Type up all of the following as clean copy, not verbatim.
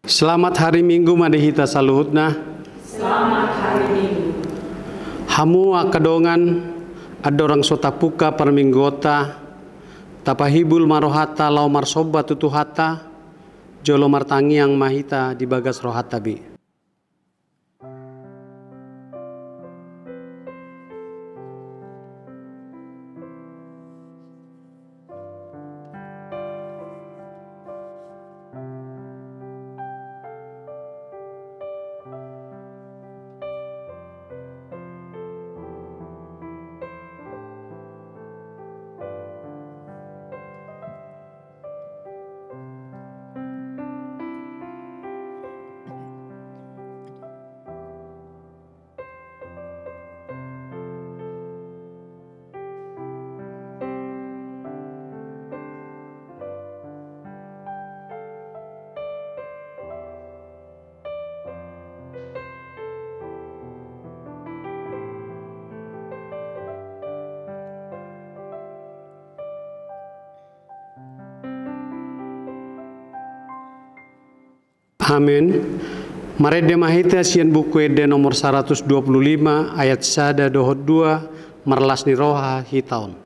Selamat hari Minggu madihita saluhutna. Selamat hari Minggu. Hamu akadongan adorang sotapuka perminggota tapahibul marohata lau marsoba tutuhata jolo martangiang mahita di bagas rohata bi. Amin. Marede mahita sian buku ede nomor 125 ayat sada dohot 2 merlas ni roha hitaun.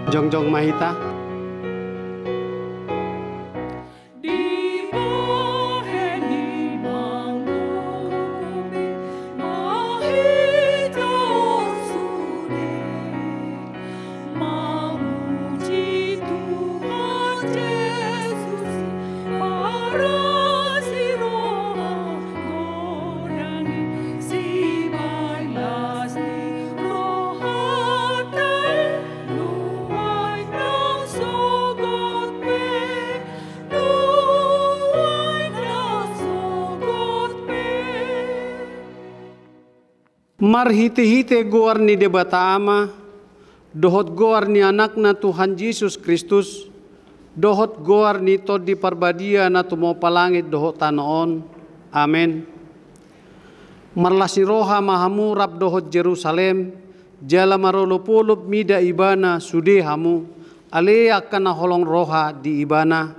Jongjong mahita. Mar hite-hite goar ni debatama, dohot goar ni anakna Tuhan Yesus Kristus, dohot goar ni tod di parbadia na tumo palangit dohot tanoon. Amen. Marlasi roha mahamurap dohot Jerusalem, jala marolopolop mida ibana sudehamu, ale akan holong roha di ibana.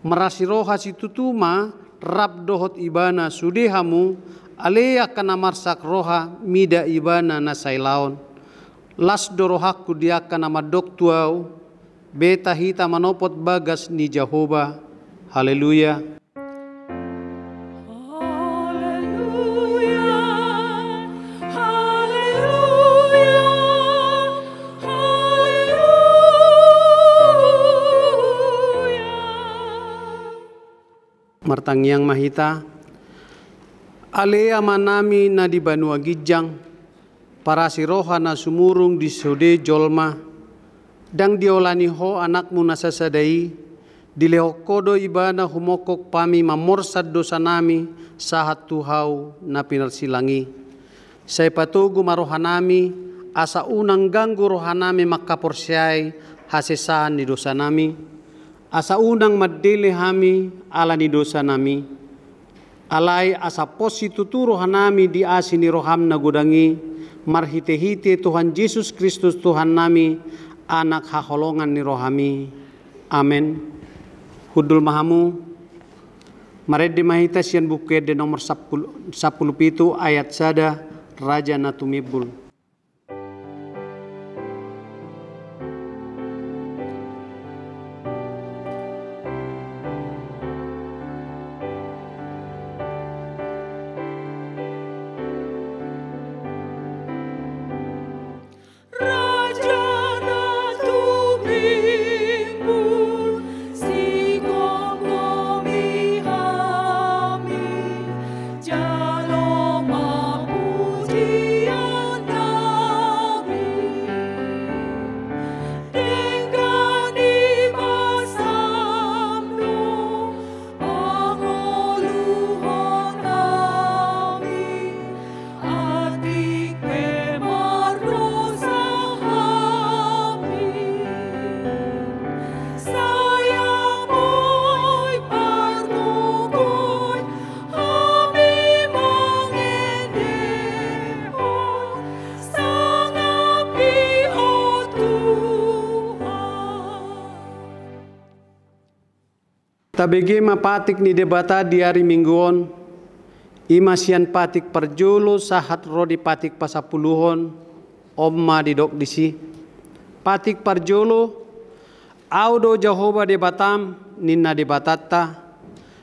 Marasi roha si tutuma, rap dohot ibana sudehamu, ale akan marsak roha mida ibana na sailaon. Las dorohaku dia akan nama doktuau, beta hita manopot bagas ni Jehovah. Haleluya. Martangiang mahita. Alea manami na di Banua Gijang, para si roha na sumurung di sode jolma, dang diolani ho anakmu na sasadai, dilehokodo ibana humokok pami mamorsad dosa nami sahat tuhau na pinarsilangi. Say patugu marohanami, asa unang ganggu rohanami makaporsyay hasesaan ni dosa nami, asa unang madele hami ala ni dosa nami. Alai asa posi tuturo hanami di asini roham na gudangi, marhite-hite Tuhan Yesus Kristus Tuhan nami, anak haholongan ni rohami. Amen. Hudul mahamu, marede mahita sian bukede nomor 17 ayat sada raja natumibul. Raja Tabege mapatik ni debata di hari mingguon, imasian patik perjolo sahat rodi patik pasapuluhon, omma didok disi. Patik perjolo, audo Jehovah debatam, ninna debatatta,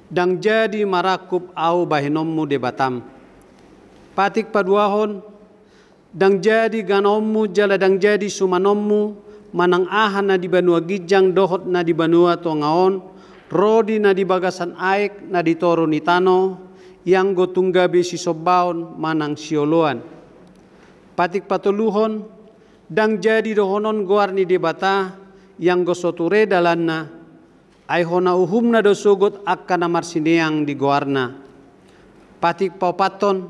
dang jadi marakup au bahinommu debatam. Patik paduahon, dang jadi ganommu jala dang jadi sumanommu, manang ahan na di Banua Gijang dohot na di Banua Tongaon, rodi na di bagasan aek na di toro ni tano, yang go tunggabe si sobaon manang sioloan. Patik patuluhon, dang jadi dohonon goar ni debata, yang go soture dalanna, ay hona uhumna do sogot akka namar sineang di goarna. Patik paupaton,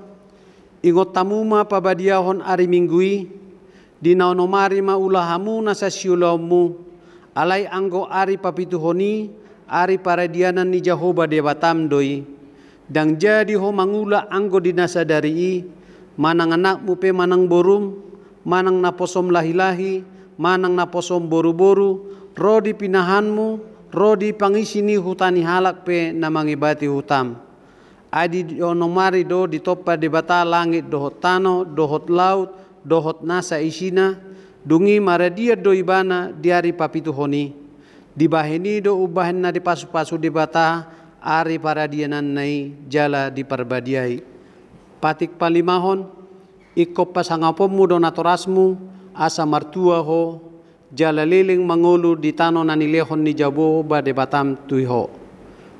ingot tamuma pabadiahon ari minggui, di naonomari maulahamu nasa siulaumu, alay anggo ari papituhoni, ari paradianan ni Jehovah debatam doi, dang jadi ho mangula anggo dinasadari, manang anakmu pe manang borum, manang naposom lahi-lahi, manang naposom boru-boru, rodi pinahanmu, rodi pangisini hutani halak pe na mangibati hutam. Adi onomari do ditopa debata langit dohot tano, dohot laut, dohot nasa isina, dungi maradia do ibana diari papituhoni. Dibahini do ubahen na di pasu-pasu debata, ari paradianan nai jala di perbadiai. Patik palimahon, ikop pasangapomu do natorasmu, asa martua ho, jala liling mangulu di tano nanilehon ni jabo ba debatam tuiho.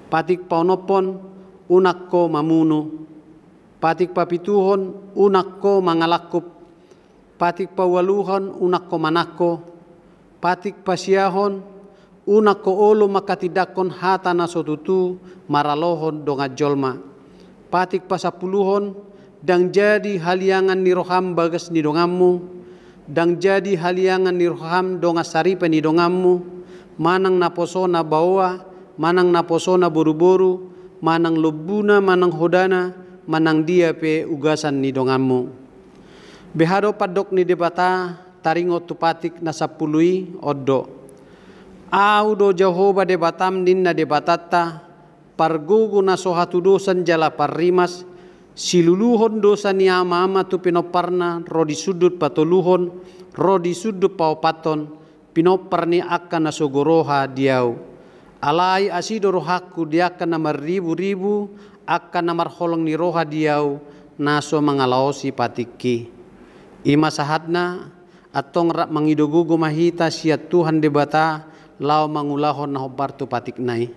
Patik paunopon, unak ko mamunu. Patik papituhon, unak ko mangalakup. Patik pawaluhon, unak ko manako. Patik pasiahon, unak ko olo makatidakon hata na sotutu maralohon donga jolma. Patik pasapuluhon, dang jadi haliangan ni roham bagas ni dongammu, dang jadi haliangan ni roham donga saripa ni dongammu, manang naposo na bawa, manang naposo na boru-boru, manang lobuna, manang hodana, manang dia pe ugasan ni dongammu. Behado padok ni debata, taringot tu patik na sapului oddo. Au do Jehovah debatam ninna debatatta, pargugu na sohatu dosan jala parrimas, siluluhon dosa ni ama-ama tu pinoparna, rodi sudut patoluhon, rodi sudut paupaton, pinopar ni akan na sogoroha diau. Alai asido rohaku diakan namar ribu-ribu, akan namar holong ni roha diau, naso mangalaosi patiki. Ima sahadna, atong rak mangidogugo mahita siat Tuhan debata, lau mangulahon na hobar tu patik nai.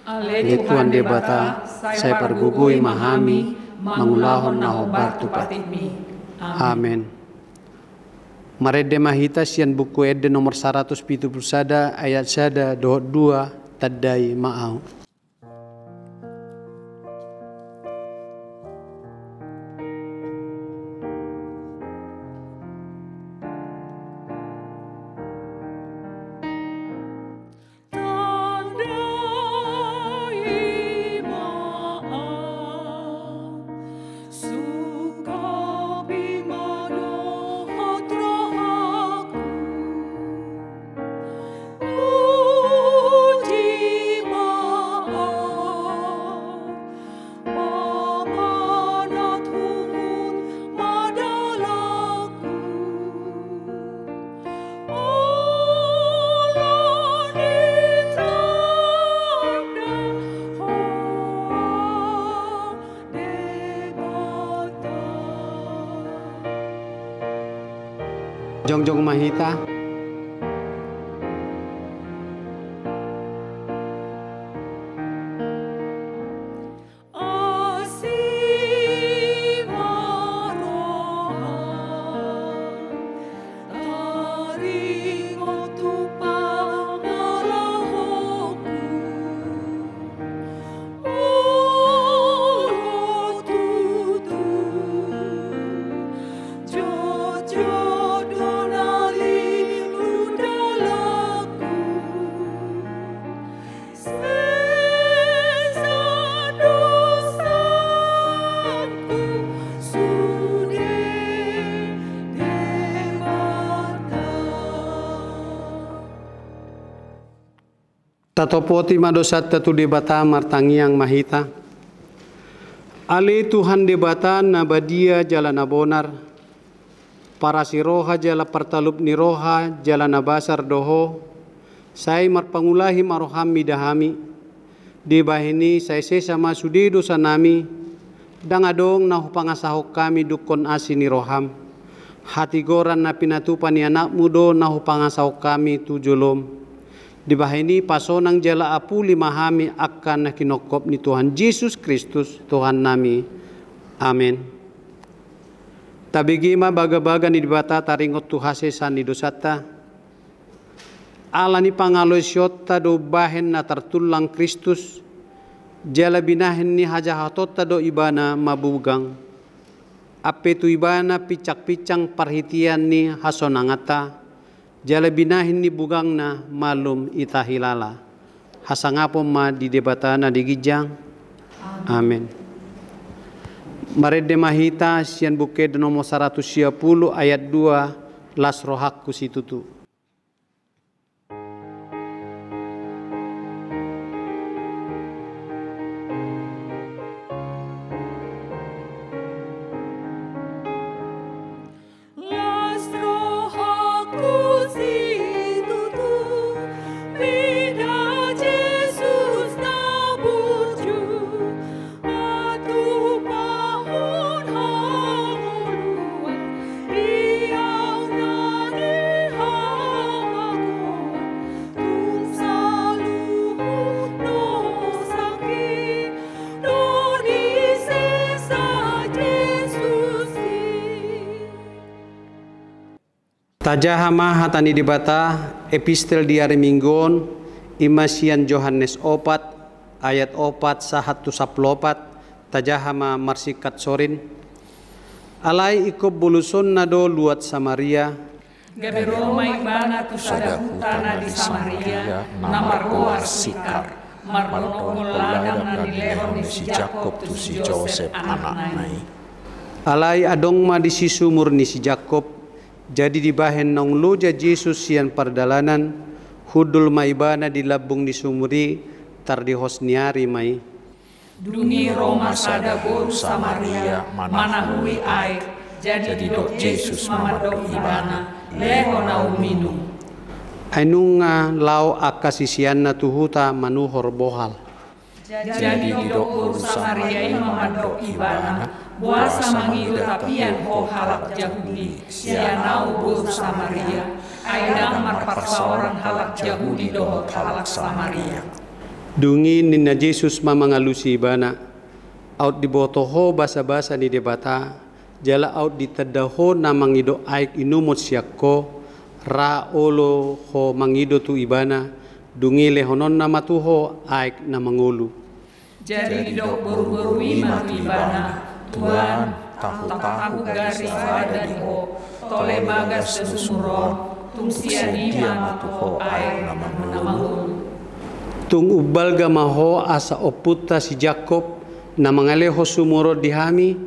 Ale Tuhan debata, saya pergugui mahami, mangulahon na hobar tu patik mi. Amin. Marede mahita sian buku ede nomor 171 ayat 1 dohot 2 tadai maau. Jongjong mahita. Jojo donali Tatopoti madosat tatu debata martangiang mahita. Ale Tuhan debata nabadia jalan abonar. Para si roha jala partalup ni roha jala nabasar doho. Sai marpangulahi maroham midahami. Di bahini sai sesama sudi dosa nami. Dangadong nahu pangasahok kami dukon asi ni roham. Hati goran na pinatupan ni anak mudo nahu pangasahok kami tujulom. Di bahini pasonang jala apuli mahami akan na kinokop ni Tuhan Yesus Kristus Tuhan nami. Amin. Tabigima baga-baga ni dibata taringot tuhase san ni dosata. Ala ni pangaloy siyota do bahen na tartulang Kristus. Jala binahen ni hajahatota do ibana mabugang. Ape tu ibana picak-picang parhitian ni hasonangata. Jala binahin ni bugang na malum itahilala. Hasangapo ma di debata na digijang. Amin. Marede mahita sian buked nomor 110 ayat 2 las rohak kusitutu. Tajahama hatani dibata epistel diari minggon imasian Yohanes 4 ayat 4 sahat tu saplopat tajahama marsikat sorin alai ikop buluson nado luat Samaria gabero may bana tu sada hutana di Samaria namar luar sikar marlonong ladang na dilehon ni si Jakob tu si Joseph anak nai alai adong ma di si sumur ni si Jakob. Jadi dibahen nong loja Yesus sian pardalanan hudul maibana di labung di sumuri tar di hosniari mai. Dungi Roma sada boru Samaria manahui air jadi dok Yesus mamadok ibana leho nau minum. Ainunga lau akasisian na tuhuta manuhor bohal. Jadi dok boru Samaria mamadok ibana buasa mangido tapian ho halak Yahudi sianau boru Samaria aidang marpaksa orang halak Yahudi dohot halak Samaria. Dungi nina Yesus mamangalusi ibana out di botoho basa-basa ni debata jala out di tadaho na mangido aik inumot siyakko ra olo ho mangido tu ibana dungi lehonon na matuho aik na mangulu. Jadi dok boru-boru ima tu ibana Tuhan, tahu gari pada di ho, tole bagas sesumuron, tung siani matuho air namangulu. Tung ubal gamaho asa oputa si Jakob na mangaleho sumuro dihami,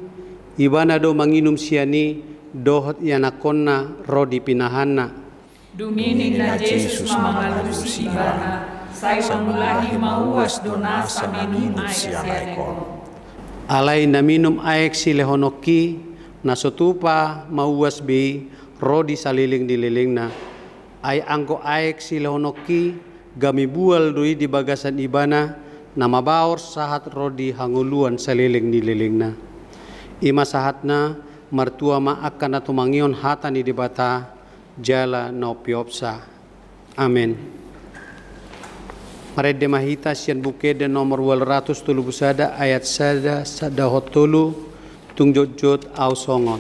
ibana do manginum siani dohot yanakonna rodi pinahana. Dumining na Yesus mamangalusi ibana, say pangulahi mauwas do nasa minum ay sianekon. Alay na minum aek si lehonoki na sotupa mauwas bi rodi saliling dililing na ay angko aek si lehonoki gamibual doi di bagasan ibana na mabaor sahat rodi hanguluan saliling dililing na ima sahat na martua ma akan na tumangion hata ni dibata jala no piopsa. Amin. Marede mahita sian bukede nomor 230 ayat sada hotulu tungjot au songon.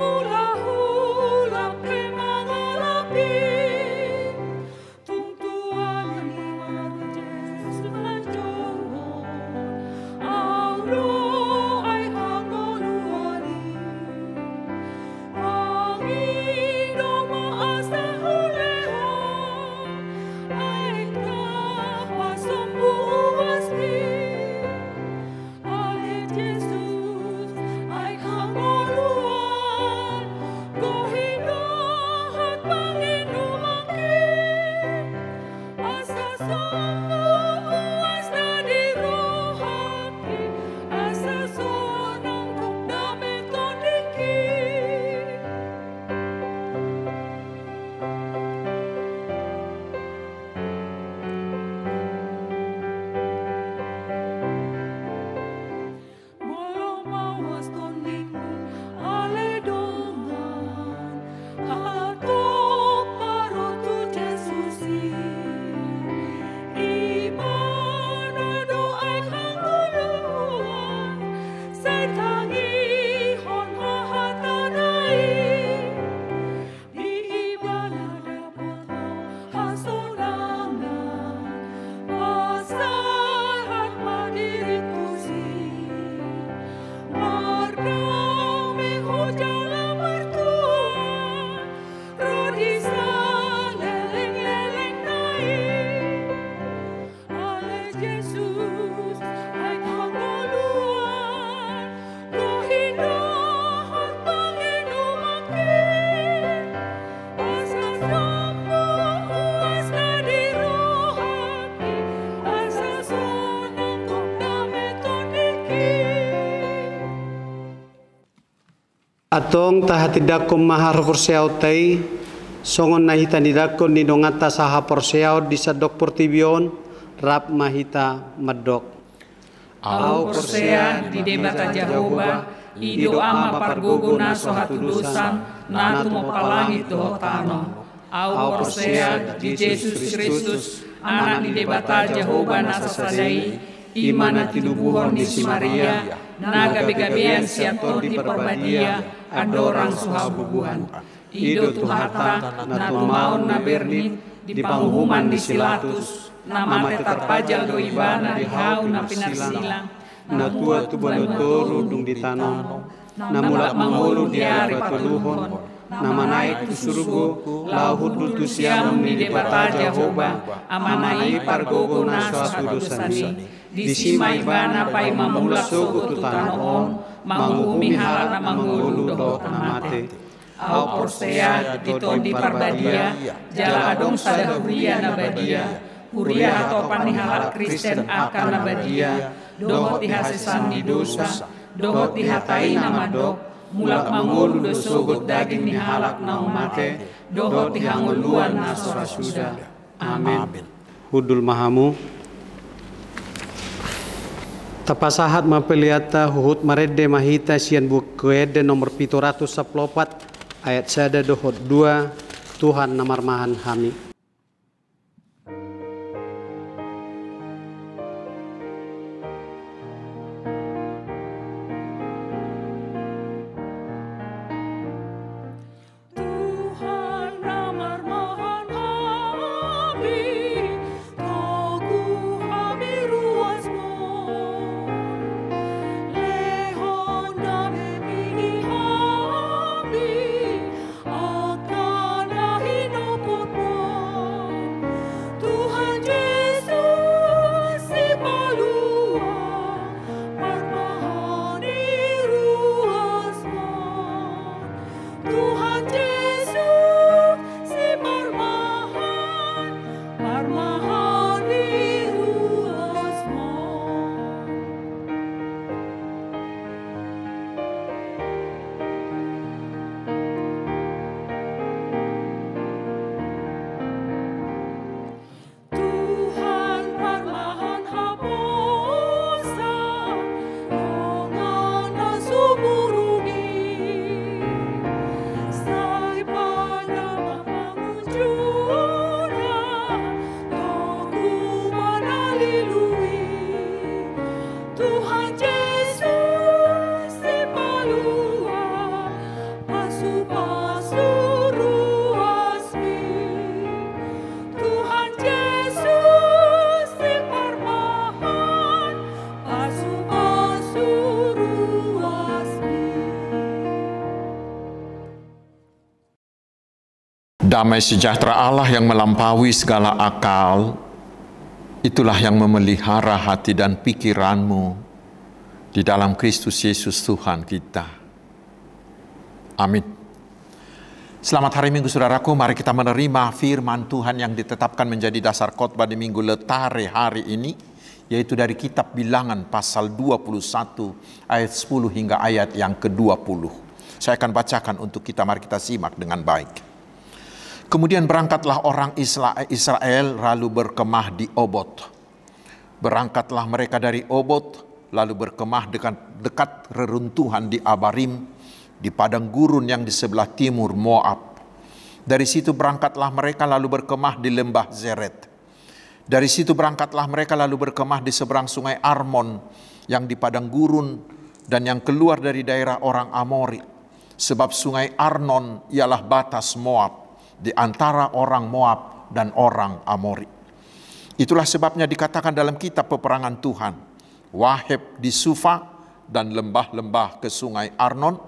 Hula hula ke Atong tahatidakon mahar porseautai songon nahita nidakon ni dongata saha porseaut di sadok portibion rap mahita medok. Au porsea di debata Jehovah ido ama pargogona sohatudusan natu mopalangit doho tano. Au porsea di Yesus Kristus anak di debata Jehovah nasasadai imana tidubuhon di Maria naga begabean siator di perbadia adorang suhabubuhan. Ido tuhata natu maun na bernit di panghuman di Silatus nama terpajal do ibana di hau na pinarsilang na tua tu balotoru dung di tanong na mulak mangulu di ari patuluhon nama naik tu surgo lahud tu siam ni debata Jehovah amanai pargogo na suatu dosani di sima ibana pai mamula sogo tu tanon manghumi halak na manggulu do tamate. Au porsea di tondi parbadia jala adong sada huria na badia huria atau panihalak Kristen akan na badia dohot dihasesan di dosa dohot dihatai nama dok mulak mangulu do sogot daging ni halak na umate dohot dihanguluan na sorasuda. Amin. Hudul mahamu tapasahat mapeliata huhut marede mahita sian bukuede nomor 714 ayat sada dohot 2 Tuhan namarmahan hami. Damai sejahtera Allah yang melampaui segala akal, itulah yang memelihara hati dan pikiranmu di dalam Kristus Yesus Tuhan kita. Amin. Selamat hari Minggu saudaraku, mari kita menerima firman Tuhan yang ditetapkan menjadi dasar khotbah di Minggu Letare hari ini, yaitu dari kitab Bilangan pasal 21 ayat 10 hingga ayat yang ke-20. Saya akan bacakan untuk kita, mari kita simak dengan baik. Kemudian berangkatlah orang Israel lalu berkemah di Obot. Berangkatlah mereka dari Obot lalu berkemah dekat reruntuhan di Abarim, di padang gurun yang di sebelah timur Moab. Dari situ berangkatlah mereka lalu berkemah di lembah Zeret. Dari situ berangkatlah mereka lalu berkemah di seberang sungai Arnon yang di padang gurun dan yang keluar dari daerah orang Amori. Sebab sungai Arnon ialah batas Moab, di antara orang Moab dan orang Amori. Itulah sebabnya dikatakan dalam kitab peperangan Tuhan, Waheb di Sufa dan lembah-lembah ke sungai Arnon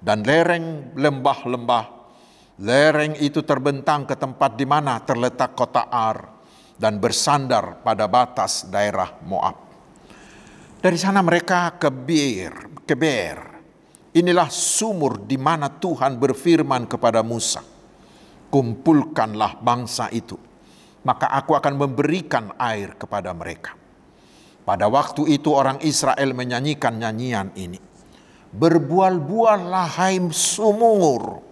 dan lereng lembah-lembah. Lereng itu terbentang ke tempat di mana terletak kota Ar dan bersandar pada batas daerah Moab. Dari sana mereka ke Ber. Inilah sumur di mana Tuhan berfirman kepada Musa, kumpulkanlah bangsa itu, maka aku akan memberikan air kepada mereka. Pada waktu itu orang Israel menyanyikan nyanyian ini. Berbual-buallah hai sumur.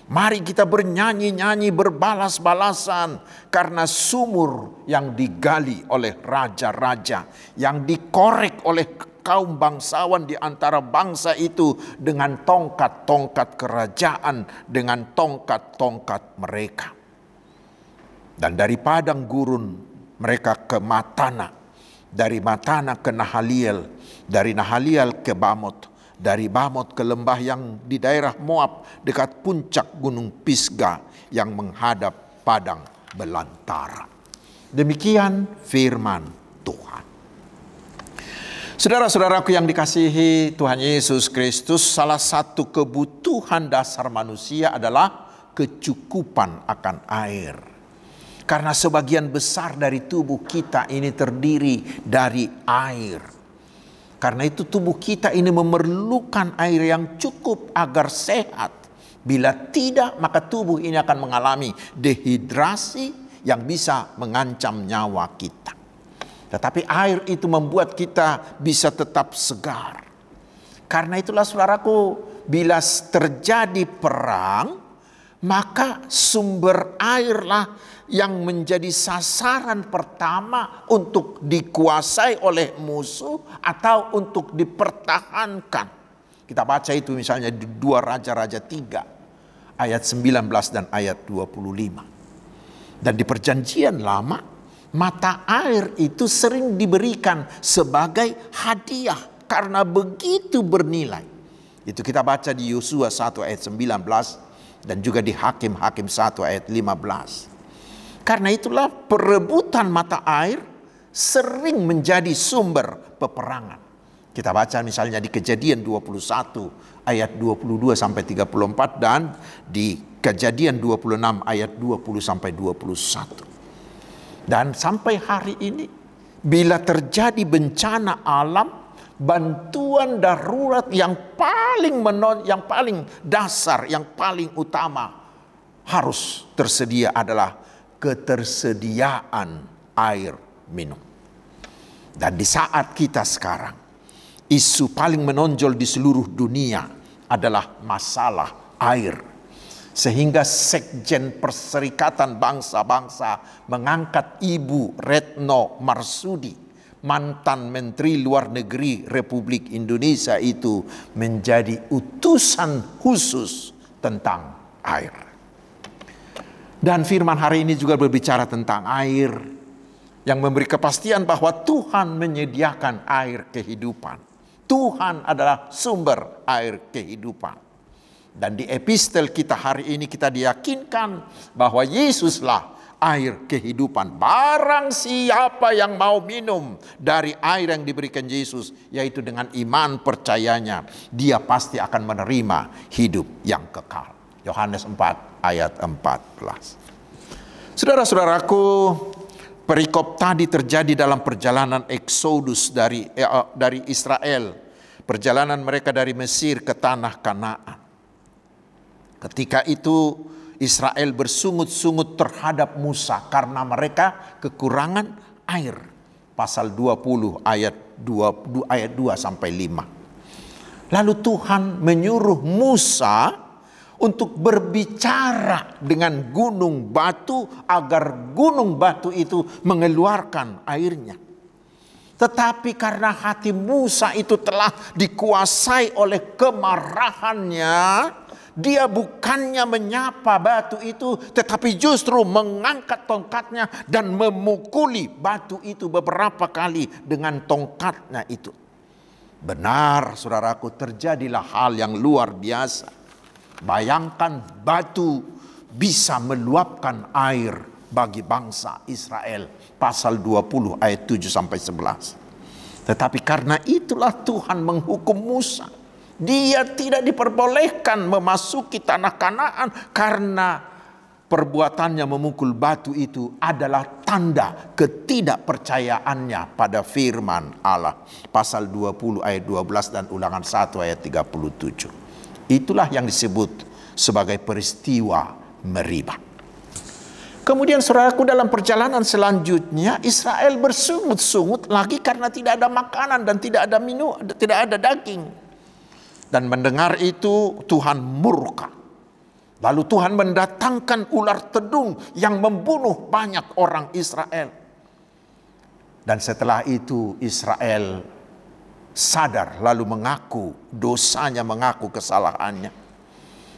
Mari kita bernyanyi-nyanyi, berbalas-balasan, karena sumur yang digali oleh raja-raja, yang dikorek oleh kaum bangsawan di antara bangsa itu dengan tongkat-tongkat kerajaan, dengan tongkat-tongkat mereka. Dan dari padang gurun mereka ke Matana, dari Matana ke Nahaliel, dari Nahaliel ke Bamot, dari Bamot ke lembah yang di daerah Moab dekat puncak gunung Pisga yang menghadap padang belantara. Demikian firman Tuhan. Saudara-saudaraku yang dikasihi Tuhan Yesus Kristus, salah satu kebutuhan dasar manusia adalah kecukupan akan air. Karena sebagian besar dari tubuh kita ini terdiri dari air. Karena itu tubuh kita ini memerlukan air yang cukup agar sehat. Bila tidak, maka tubuh ini akan mengalami dehidrasi yang bisa mengancam nyawa kita. Tetapi air itu membuat kita bisa tetap segar. Karena itulah saudaraku, bila terjadi perang, maka sumber airlah yang menjadi sasaran pertama untuk dikuasai oleh musuh atau untuk dipertahankan. Kita baca itu misalnya di 2 Raja-Raja 3 ayat 19 dan ayat 25. Dan di Perjanjian Lama, mata air itu sering diberikan sebagai hadiah karena begitu bernilai. Itu kita baca di Yosua 1 ayat 19 dan juga di Hakim-Hakim 1 ayat 15. Karena itulah perebutan mata air sering menjadi sumber peperangan. Kita baca misalnya di Kejadian 21 ayat 22 sampai 34 dan di Kejadian 26 ayat 20 sampai 21. Dan sampai hari ini bila terjadi bencana alam, bantuan darurat yang paling dasar, yang paling utama harus tersedia adalah ketersediaan air minum. Dan di saat kita sekarang, isu paling menonjol di seluruh dunia adalah masalah air. Sehingga Sekjen Perserikatan Bangsa-Bangsa mengangkat Ibu Retno Marsudi, mantan Menteri Luar Negeri Republik Indonesia itu, menjadi utusan khusus tentang air. Dan firman hari ini juga berbicara tentang air, yang memberi kepastian bahwa Tuhan menyediakan air kehidupan. Tuhan adalah sumber air kehidupan. Dan di epistel kita hari ini kita diyakinkan bahwa Yesuslah air kehidupan. Barang siapa yang mau minum dari air yang diberikan Yesus, yaitu dengan iman percayanya, dia pasti akan menerima hidup yang kekal. Yohanes 4 ayat 14. Saudara-saudaraku, perikop tadi terjadi dalam perjalanan Eksodus dari Israel. Perjalanan mereka dari Mesir ke tanah Kanaan. Ketika itu Israel bersungut-sungut terhadap Musa karena mereka kekurangan air. Pasal 20 ayat 2 sampai 5. Lalu Tuhan menyuruh Musa untuk berbicara dengan gunung batu agar gunung batu itu mengeluarkan airnya. Tetapi karena hati Musa itu telah dikuasai oleh kemarahannya, dia bukannya menyapa batu itu, tetapi justru mengangkat tongkatnya dan memukuli batu itu beberapa kali dengan tongkatnya itu. Benar, saudaraku, terjadilah hal yang luar biasa. Bayangkan batu bisa meluapkan air bagi bangsa Israel. Pasal 20 ayat 7 sampai 11. Tetapi karena itulah Tuhan menghukum Musa. Dia tidak diperbolehkan memasuki tanah Kanaan karena perbuatannya memukul batu itu adalah tanda ketidakpercayaannya pada firman Allah. Pasal 20 ayat 12 dan Ulangan 1 ayat 37. Itulah yang disebut sebagai peristiwa Meribah. Kemudian saudaraku, dalam perjalanan selanjutnya Israel bersungut-sungut lagi karena tidak ada makanan dan tidak ada daging. Dan mendengar itu Tuhan murka. Lalu Tuhan mendatangkan ular tedung yang membunuh banyak orang Israel. Dan setelah itu Israel sadar lalu mengaku dosanya, mengaku kesalahannya.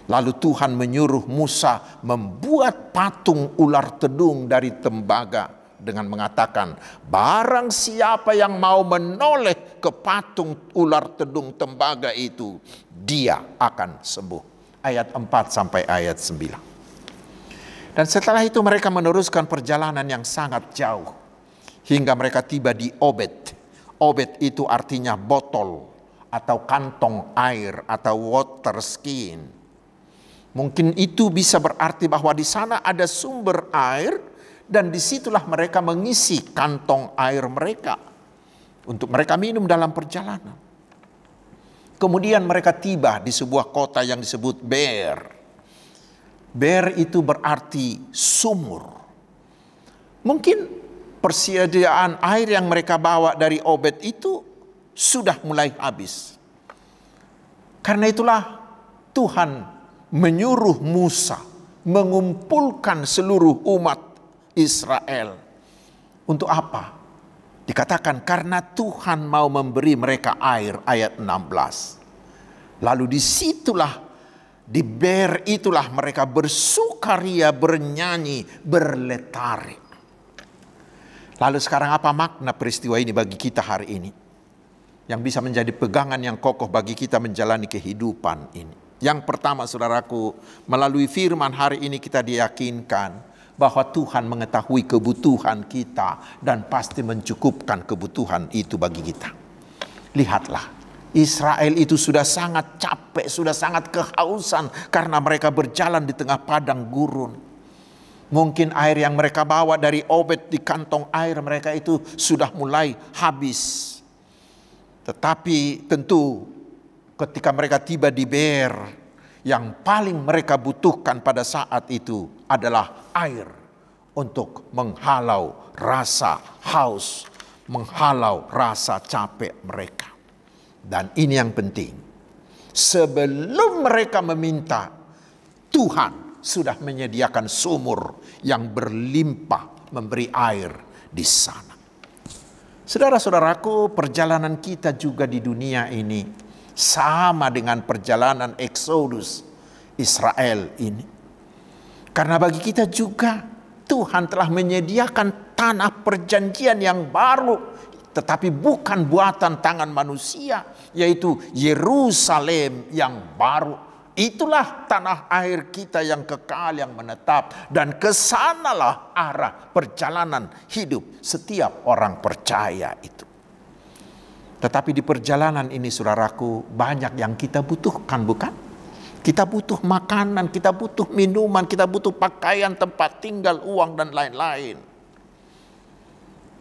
Lalu Tuhan menyuruh Musa membuat patung ular tedung dari tembaga dengan mengatakan, barang siapa yang mau menoleh ke patung ular tedung tembaga itu, dia akan sembuh. Ayat 4 sampai ayat 9. Dan setelah itu mereka meneruskan perjalanan yang sangat jauh hingga mereka tiba di Obed. Obed itu artinya botol atau kantong air atau water skin. Mungkin itu bisa berarti bahwa di sana ada sumber air dan disitulah mereka mengisi kantong air mereka untuk mereka minum dalam perjalanan. Kemudian mereka tiba di sebuah kota yang disebut Ber. Ber itu berarti sumur. Mungkin persediaan air yang mereka bawa dari Obed itu sudah mulai habis. Karena itulah Tuhan menyuruh Musa mengumpulkan seluruh umat Israel. Untuk apa? Dikatakan karena Tuhan mau memberi mereka air, ayat 16. Lalu disitulah, di Ber itulah mereka bersukaria, bernyanyi, berletari. Lalu sekarang apa makna peristiwa ini bagi kita hari ini? Yang bisa menjadi pegangan yang kokoh bagi kita menjalani kehidupan ini. Yang pertama saudaraku, melalui firman hari ini kita diyakinkan bahwa Tuhan mengetahui kebutuhan kita dan pasti mencukupkan kebutuhan itu bagi kita. Lihatlah, Israel itu sudah sangat capek, sudah sangat kehausan karena mereka berjalan di tengah padang gurun. Mungkin air yang mereka bawa dari Obed di kantong air mereka itu sudah mulai habis. Tetapi tentu ketika mereka tiba di Ber, yang paling mereka butuhkan pada saat itu adalah air untuk menghalau rasa haus, menghalau rasa capek mereka. Dan ini yang penting. Sebelum mereka meminta, Tuhan sudah menyediakan sumur yang berlimpah memberi air di sana. Saudara-saudaraku, perjalanan kita juga di dunia ini sama dengan perjalanan Exodus Israel ini. Karena bagi kita juga Tuhan telah menyediakan tanah perjanjian yang baru, tetapi bukan buatan tangan manusia, yaitu Yerusalem yang baru. Itulah tanah air kita yang kekal, yang menetap, dan kesanalah arah perjalanan hidup setiap orang percaya itu. Tetapi di perjalanan ini saudaraku, banyak yang kita butuhkan, bukan? Kita butuh makanan, kita butuh minuman, kita butuh pakaian, tempat tinggal, uang, dan lain-lain.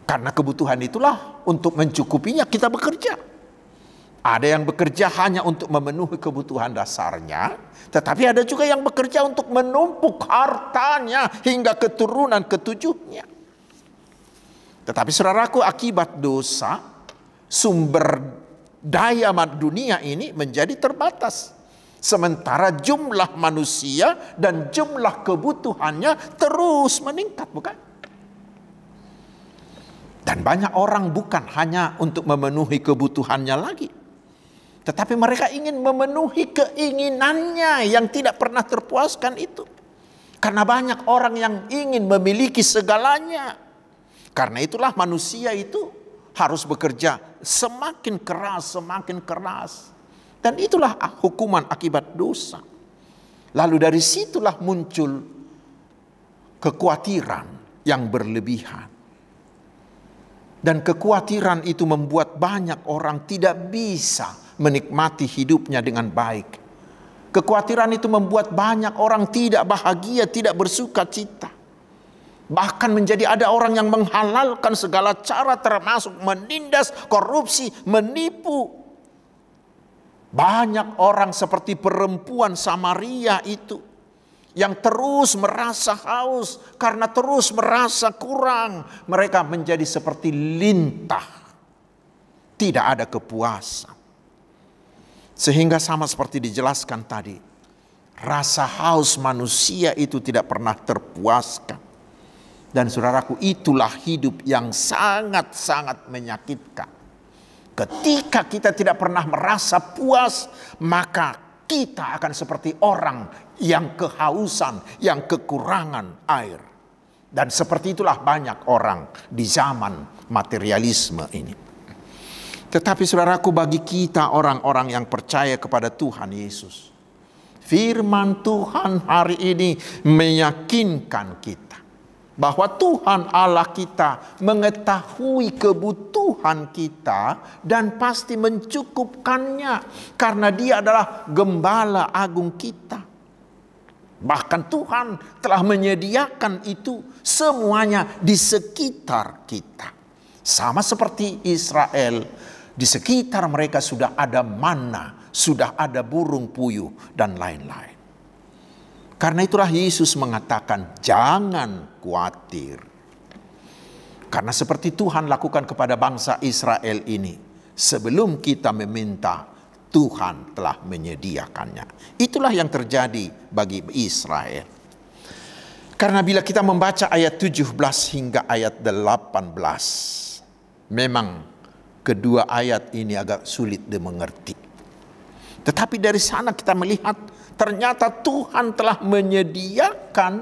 Karena kebutuhan itulah untuk mencukupinya kita bekerja. Ada yang bekerja hanya untuk memenuhi kebutuhan dasarnya, tetapi ada juga yang bekerja untuk menumpuk hartanya hingga keturunan ketujuhnya. Tetapi saudaraku, akibat dosa, sumber daya dunia ini menjadi terbatas. Sementara jumlah manusia dan jumlah kebutuhannya terus meningkat, bukan? Dan banyak orang bukan hanya untuk memenuhi kebutuhannya lagi, tetapi mereka ingin memenuhi keinginannya yang tidak pernah terpuaskan itu. Karena banyak orang yang ingin memiliki segalanya. Karena itulah manusia itu harus bekerja semakin keras, semakin keras. Dan itulah hukuman akibat dosa. Lalu dari situlah muncul kekhawatiran yang berlebihan. Dan kekhawatiran itu membuat banyak orang tidak bisa menikmati hidupnya dengan baik. Kekhawatiran itu membuat banyak orang tidak bahagia, tidak bersuka cita. Bahkan menjadi ada orang yang menghalalkan segala cara termasuk menindas, korupsi, menipu. Banyak orang seperti perempuan Samaria itu yang terus merasa haus karena terus merasa kurang. Mereka menjadi seperti lintah. Tidak ada kepuasan. Sehingga sama seperti dijelaskan tadi, rasa haus manusia itu tidak pernah terpuaskan. Dan saudaraku, itulah hidup yang sangat-sangat menyakitkan. Ketika kita tidak pernah merasa puas, maka kita akan seperti orang yang kehausan, yang kekurangan air. Dan seperti itulah banyak orang di zaman materialisme ini. Tetapi saudaraku, bagi kita orang-orang yang percaya kepada Tuhan Yesus, firman Tuhan hari ini meyakinkan kita bahwa Tuhan Allah kita mengetahui kebutuhan kita dan pasti mencukupkannya, karena Dia adalah Gembala Agung kita. Bahkan Tuhan telah menyediakan itu semuanya di sekitar kita. Sama seperti Israel, di sekitar mereka sudah ada manna, sudah ada burung puyuh dan lain-lain. Karena itulah Yesus mengatakan, jangan khawatir. Karena seperti Tuhan lakukan kepada bangsa Israel ini, sebelum kita meminta, Tuhan telah menyediakannya. Itulah yang terjadi bagi Israel. Karena bila kita membaca ayat 17 hingga ayat 18, memang kedua ayat ini agak sulit dimengerti. Tetapi dari sana kita melihat ternyata Tuhan telah menyediakan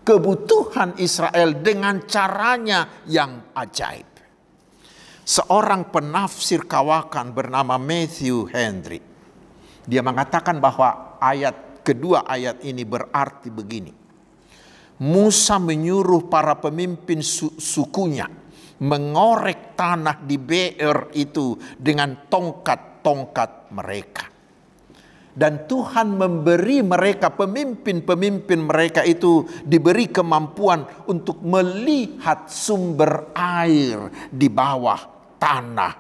kebutuhan Israel dengan caranya yang ajaib. Seorang penafsir kawakan bernama Matthew Henry, dia mengatakan bahwa kedua ayat ini berarti begini. Musa menyuruh para pemimpin sukunya mengorek tanah di Beer itu dengan tongkat-tongkat mereka. Dan Tuhan memberi mereka, pemimpin-pemimpin mereka itu diberi kemampuan untuk melihat sumber air di bawah tanah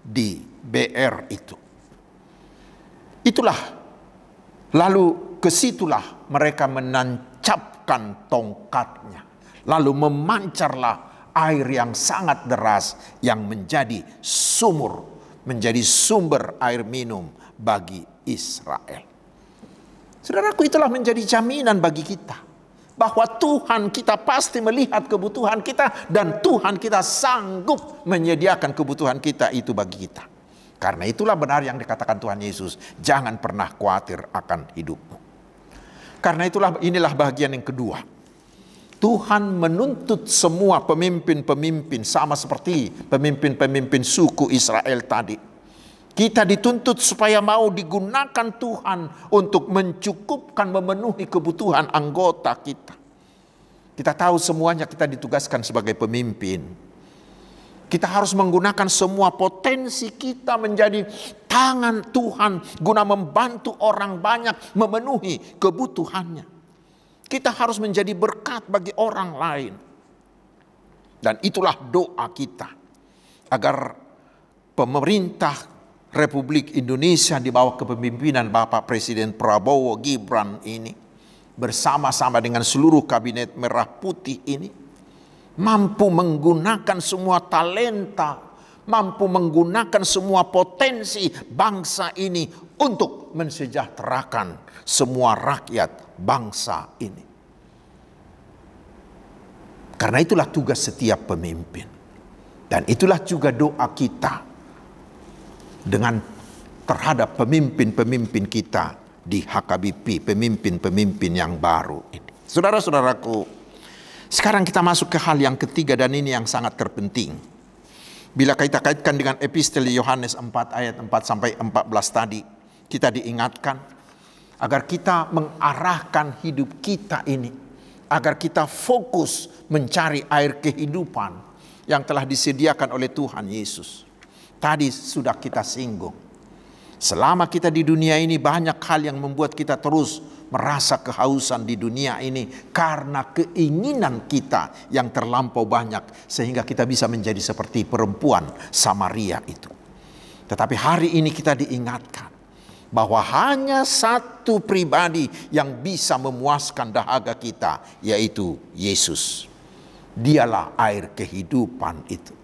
di Beer itu. Itulah, lalu kesitulah mereka menancapkan tongkatnya. Lalu memancarlah air yang sangat deras yang menjadi sumber air minum bagi Israel. Saudaraku, itulah menjadi jaminan bagi kita bahwa Tuhan kita pasti melihat kebutuhan kita dan Tuhan kita sanggup menyediakan kebutuhan kita itu bagi kita. Karena itulah benar yang dikatakan Tuhan Yesus, jangan pernah khawatir akan hidupmu. Karena inilah bagian yang kedua. Tuhan menuntut semua pemimpin-pemimpin sama seperti pemimpin-pemimpin suku Israel tadi. Kita dituntut supaya mau digunakan Tuhan untuk mencukupkan, memenuhi kebutuhan anggota kita. Kita tahu semuanya kita ditugaskan sebagai pemimpin. Kita harus menggunakan semua potensi kita menjadi tangan Tuhan guna membantu orang banyak memenuhi kebutuhannya. Kita harus menjadi berkat bagi orang lain. Dan itulah doa kita agar pemerintah Republik Indonesia di bawah kepemimpinan Bapak Presiden Prabowo Gibran ini bersama-sama dengan seluruh kabinet merah putih ini mampu menggunakan semua talenta, mampu menggunakan semua potensi bangsa ini untuk mensejahterakan semua rakyat bangsa ini. Karena itulah tugas setiap pemimpin. Dan itulah juga doa kita terhadap pemimpin-pemimpin kita di HKBP, pemimpin-pemimpin yang baru ini. Saudara-saudaraku, sekarang kita masuk ke hal yang ketiga dan ini yang sangat terpenting. Bila kita kaitkan dengan epistel Yohanes 4 ayat 4 sampai 14 tadi, kita diingatkan agar kita mengarahkan hidup kita ini, agar kita fokus mencari air kehidupan yang telah disediakan oleh Tuhan Yesus. Tadi sudah kita singgung. Selama kita di dunia ini banyak hal yang membuat kita terus merasa kehausan di dunia ini karena keinginan kita yang terlampau banyak sehingga kita bisa menjadi seperti perempuan Samaria itu. Tetapi hari ini kita diingatkan bahwa hanya satu pribadi yang bisa memuaskan dahaga kita, yaitu Yesus. Dialah air kehidupan itu.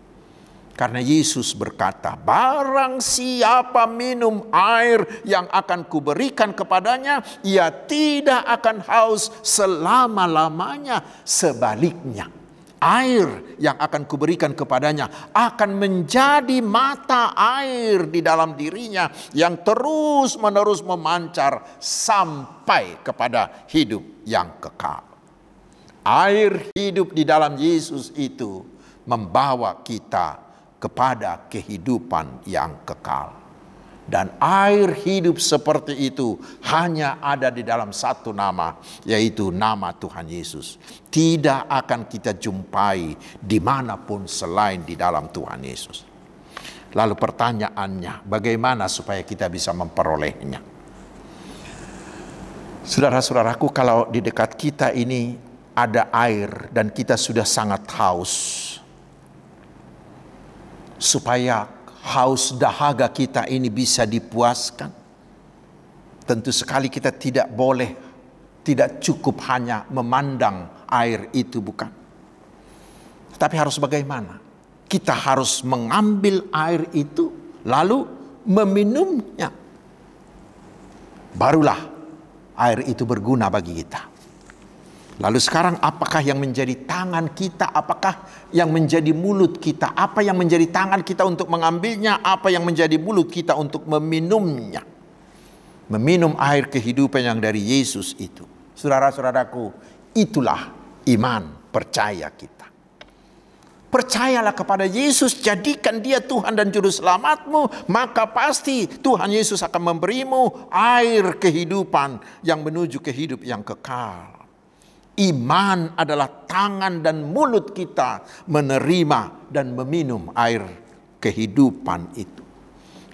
Karena Yesus berkata, barang siapa minum air yang akan kuberikan kepadanya, ia tidak akan haus selama-lamanya. Sebaliknya, air yang akan kuberikan kepadanya akan menjadi mata air di dalam dirinya yang terus-menerus memancar sampai kepada hidup yang kekal. Air hidup di dalam Yesus itu membawa kita kepada kehidupan yang kekal. Dan air hidup seperti itu hanya ada di dalam satu nama, yaitu nama Tuhan Yesus. Tidak akan kita jumpai dimanapun selain di dalam Tuhan Yesus. Lalu pertanyaannya, bagaimana supaya kita bisa memperolehnya? Saudara-saudaraku, kalau di dekat kita ini ada air dan kita sudah sangat haus, supaya haus dahaga kita ini bisa dipuaskan, tentu sekali kita tidak cukup hanya memandang air itu, bukan. Tapi harus bagaimana? Kita harus mengambil air itu lalu meminumnya. Barulah air itu berguna bagi kita. Lalu sekarang apakah yang menjadi tangan kita? Apakah yang menjadi mulut kita? Apa yang menjadi tangan kita untuk mengambilnya? Apa yang menjadi mulut kita untuk meminumnya? Meminum air kehidupan yang dari Yesus itu. Saudara-saudaraku, itulah iman percaya kita. Percayalah kepada Yesus, jadikan Dia Tuhan dan Juru Selamatmu, maka pasti Tuhan Yesus akan memberimu air kehidupan yang menuju ke hidup yang kekal. Iman adalah tangan dan mulut kita menerima dan meminum air kehidupan itu.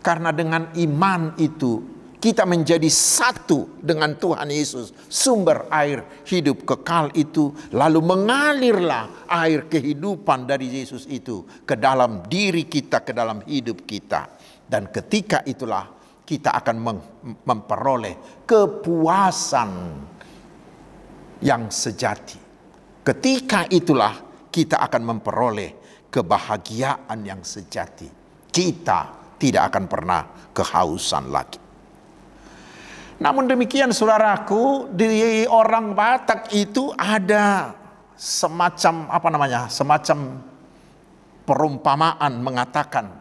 Karena dengan iman itu kita menjadi satu dengan Tuhan Yesus, sumber air hidup kekal itu. Lalu mengalirlah air kehidupan dari Yesus itu ke dalam diri kita, ke dalam hidup kita. Dan ketika itulah kita akan memperoleh kepuasan yang sejati. Ketika itulah kita akan memperoleh kebahagiaan yang sejati. Kita tidak akan pernah kehausan lagi. Namun demikian saudaraku, di orang Batak itu ada semacam semacam perumpamaan mengatakan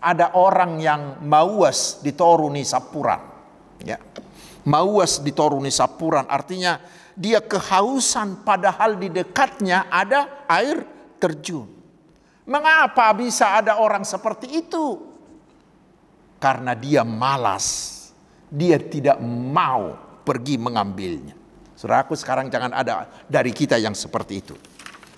ada orang yang mauas ditoruni sapuran. Ya. Mauas ditoruni sapuran artinya dia kehausan padahal di dekatnya ada air terjun. Mengapa bisa ada orang seperti itu? Karena dia malas. Dia tidak mau pergi mengambilnya. Saudaraku, sekarang jangan ada dari kita yang seperti itu.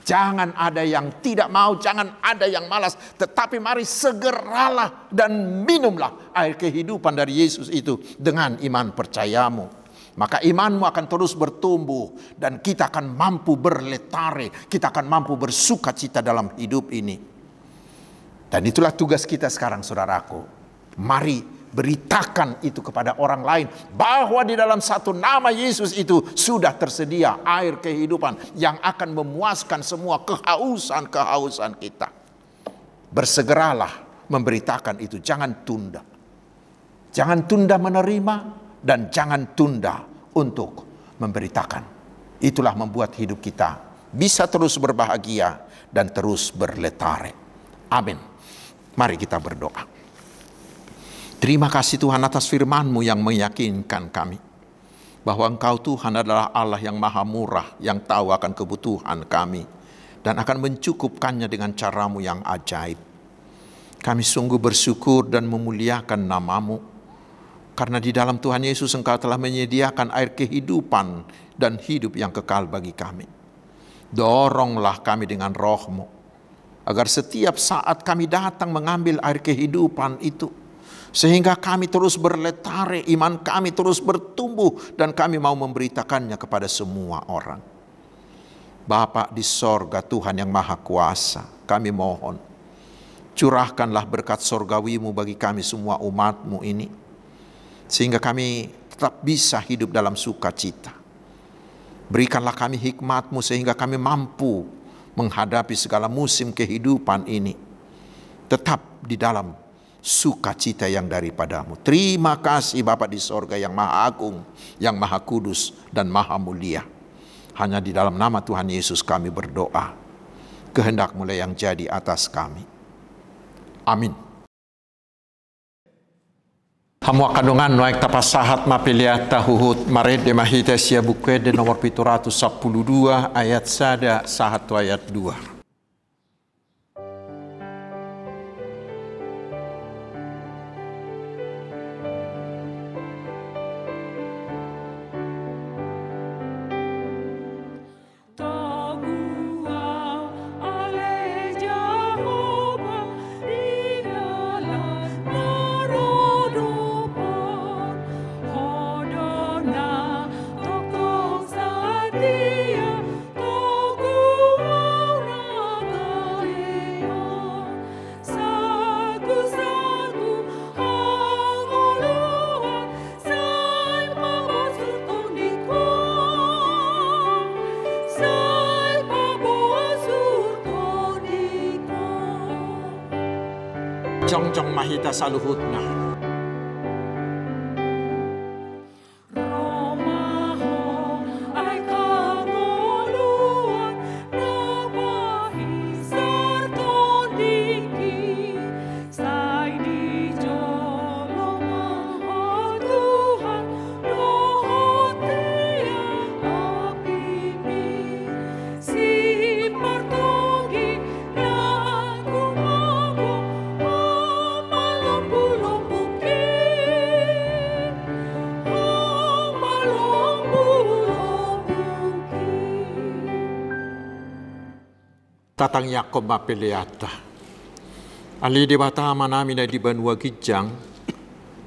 Jangan ada yang tidak mau, jangan ada yang malas. Tetapi mari segeralah dan minumlah air kehidupan dari Yesus itu dengan iman percayamu. Maka imanmu akan terus bertumbuh dan kita akan mampu berletare, kita akan mampu bersuka cita dalam hidup ini. Dan itulah tugas kita sekarang saudaraku. Mari beritakan itu kepada orang lain bahwa di dalam satu nama Yesus itu sudah tersedia air kehidupan yang akan memuaskan semua kehausan kita. Bersegeralah memberitakan itu, jangan tunda. Jangan tunda menerima dan jangan tunda untuk memberitakan. Itulah membuat hidup kita bisa terus berbahagia dan terus berletare. Amin. Mari kita berdoa. Terima kasih Tuhan atas firman-Mu yang meyakinkan kami bahwa Engkau Tuhan adalah Allah yang maha murah, yang tahu akan kebutuhan kami dan akan mencukupkannya dengan cara-Mu yang ajaib. Kami sungguh bersyukur dan memuliakan nama-Mu. Karena di dalam Tuhan Yesus Engkau telah menyediakan air kehidupan dan hidup yang kekal bagi kami. Doronglah kami dengan Roh-Mu, agar setiap saat kami datang mengambil air kehidupan itu, sehingga kami terus berletare, iman kami terus bertumbuh, dan kami mau memberitakannya kepada semua orang. Bapa di sorga, Tuhan yang maha kuasa, kami mohon, curahkanlah berkat sorgawi-Mu bagi kami semua umat-Mu ini, sehingga kami tetap bisa hidup dalam sukacita. Berikanlah kami hikmat-Mu sehingga kami mampu menghadapi segala musim kehidupan ini tetap di dalam sukacita yang daripadamu. Terima kasih Bapa di sorga yang maha agung, yang maha kudus dan maha mulia. Hanya di dalam nama Tuhan Yesus kami berdoa. Kehendak-Mu yang jadi atas kami. Amin. Hamu akadungan noek tapasahat mapiliata huhut maret de mahita sia bukwe de nomor 712 ayat 1 sahat ayat 2. Jong mahita saluhutna. Tatang Yakob mapeleata. Ali di batama namin ay di Banua Gijang.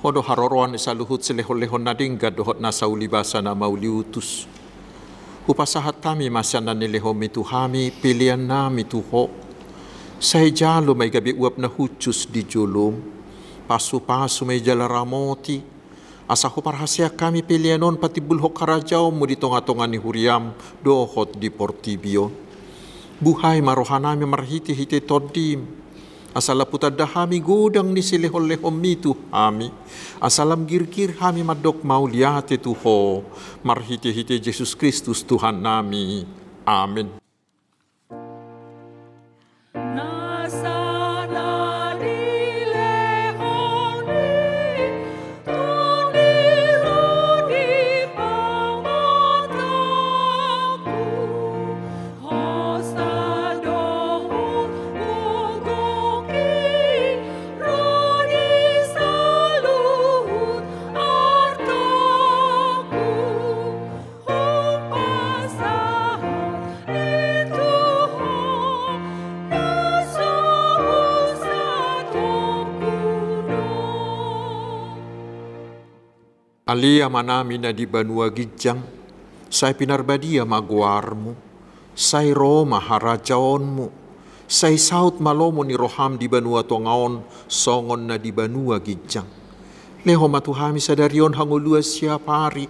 Hodo haroroan sa luhut silehon-lehon na dingga dohot na sa ulibasa na mauliutus. Upasahat kami masyan na nilehom mituhami pilihan na mituho. Sa hijalo may gabi uap na hucus di julum. Pasu-pasu may jalaramoti. Asa huparhasya kami pilihanon pati bulhok karajaw mo di tonga-tonga ni Huriam dohot di Portibio. Buhay marohanami marhiti-hiti todim. Asala putadahami gudang ni silehol-lehom mitu hami. Asalam girgir hami madok mauliate tuho. Marhiti-hiti Yesus Kristus Tuhan nami. Amin. Alia manami na di Banua Gijang, say pinarbadia magwarmu, say Roma harajaonmu, say saut malomo ni Roham di Banua Tongaon, songon na di Banua Gijang. Leho matuhami sa darion hangulua siya pari,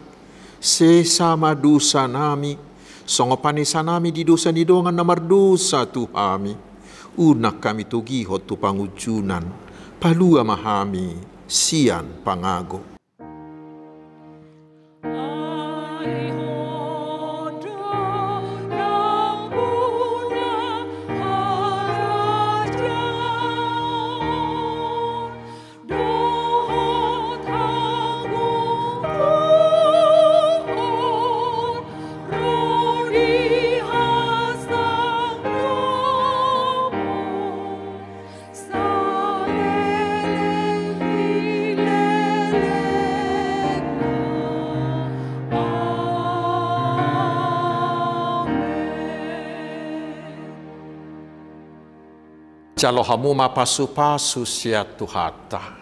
sesa madusa nami, songo panisa nami di dosa ni dongan na mardusa tuhami. Unak kami tugihot tu pangujunan, palua mahami, sian pangago. Jalo hamu mapasu-pasu sia tuhata.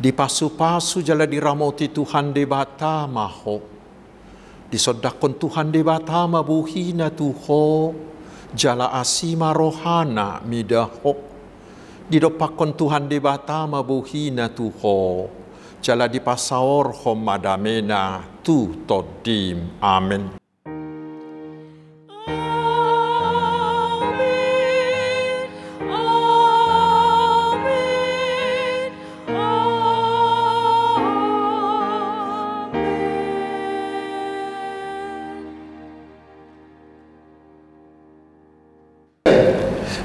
Di pasu-pasu jala diramoti Tuhan de bata maho. Disodakon Tuhan de bata mabuhina tuho. Jala asima rohana midaho. Didopakon Tuhan de bata mabuhina tuho. Jala di pasaor hom madamena tu todim. Amen.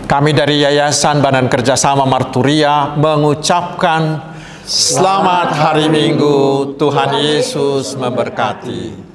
Kami dari Yayasan Badan Kerjasama Marturia mengucapkan Selamat Hari Minggu, Tuhan Yesus memberkati.